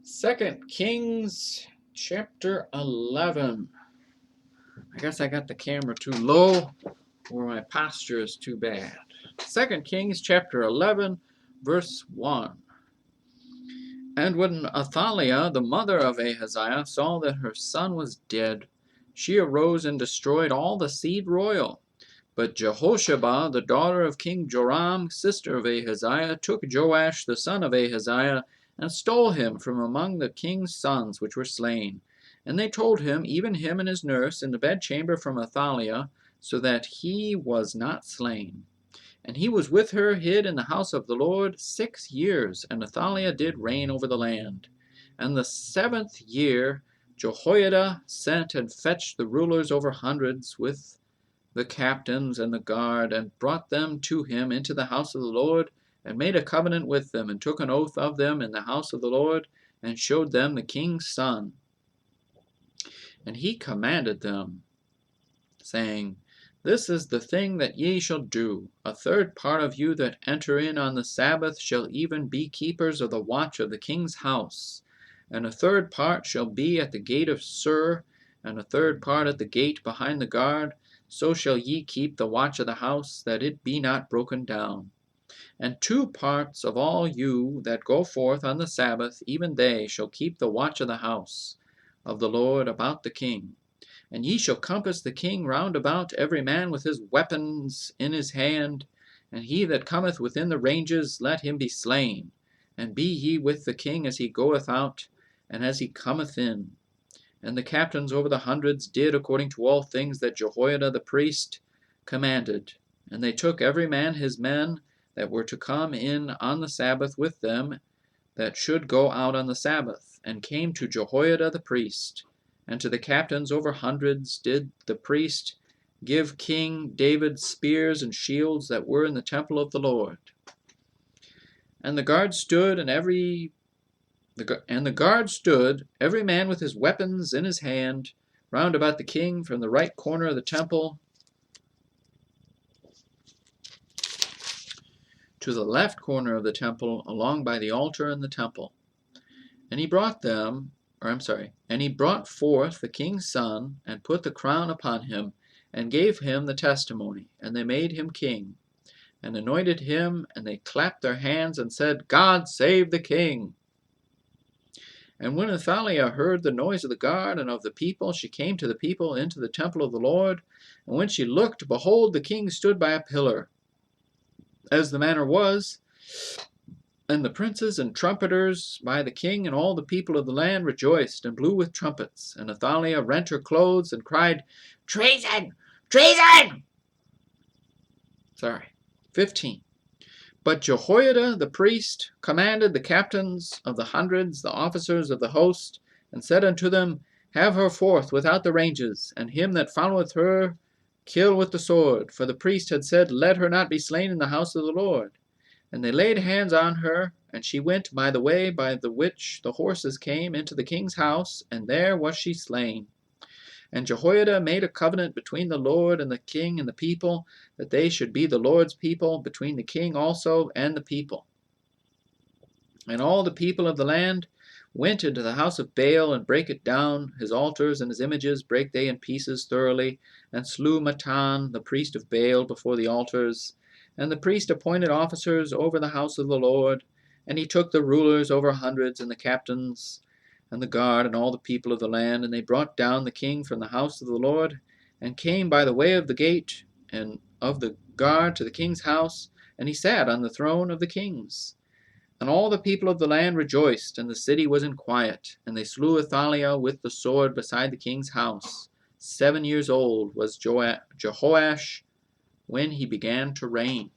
Second Kings chapter 11. I guess I got the camera too low or my posture is too bad. Second Kings chapter 11 verse 1. And when Athaliah, the mother of Ahaziah, saw that her son was dead, she arose and destroyed all the seed royal. But Jehosheba, the daughter of King Joram, sister of Ahaziah, took Joash the son of Ahaziah, and stole him from among the king's sons which were slain. And they told him, even him and his nurse, in the bedchamber from Athaliah, so that he was not slain. And he was with her hid in the house of the Lord 6 years, and Athaliah did reign over the land. And the 7th year Jehoiada sent and fetched the rulers over hundreds with the captains and the guard, and brought them to him into the house of the Lord, and made a covenant with them, and took an oath of them in the house of the Lord, and showed them the king's son. And he commanded them, saying, This is the thing that ye shall do. A third part of you that enter in on the Sabbath shall even be keepers of the watch of the king's house. And a third part shall be at the gate of Sur, and a third part at the gate behind the guard. So shall ye keep the watch of the house, that it be not broken down. And 2 parts of all you that go forth on the Sabbath, even they shall keep the watch of the house of the Lord about the king. And ye shall compass the king round about, every man with his weapons in his hand. And he that cometh within the ranges, let him be slain. And be ye with the king as he goeth out, and as he cometh in. And the captains over the hundreds did according to all things that Jehoiada the priest commanded. And they took every man his men that were to come in on the Sabbath with them, that should go out on the Sabbath, and came to Jehoiada the priest. And to the captains over hundreds did the priest give King David spears and shields that were in the temple of the Lord. And the guard stood, every man with his weapons in his hand, round about the king from the right corner of the temple to the left corner of the temple, along by the altar in the temple. And he brought forth the king's son, and put the crown upon him, and gave him the testimony. And they made him king, and anointed him, and they clapped their hands, and said, God save the king. And when Athaliah heard the noise of the guard and of the people, she came to the people into the temple of the Lord. And when she looked, behold, the king stood by a pillar, as the manner was. And the princes and trumpeters by the king and all the people of the land rejoiced and blew with trumpets. And Athaliah rent her clothes and cried, Treason! Treason! 15. But Jehoiada the priest commanded the captains of the hundreds, the officers of the host, and said unto them, Have her forth without the ranges, and him that followeth her kill with the sword. For the priest had said, Let her not be slain in the house of the Lord. And they laid hands on her, and she went by the way by the which the horses came into the king's house, and there was she slain. And Jehoiada made a covenant between the Lord and the king and the people, that they should be the Lord's people, between the king also and the people. And all the people of the land went into the house of Baal, and brake it down, his altars and his images brake they in pieces thoroughly, and slew Mattan, the priest of Baal, before the altars. And the priest appointed officers over the house of the Lord, and he took the rulers over hundreds, and the captains, and the guard, and all the people of the land, and they brought down the king from the house of the Lord, and came by the way of the gate and of the guard to the king's house, and he sat on the throne of the kings. And all the people of the land rejoiced, and the city was in quiet, and they slew Athaliah with the sword beside the king's house. 7 years old was Jehoash when he began to reign.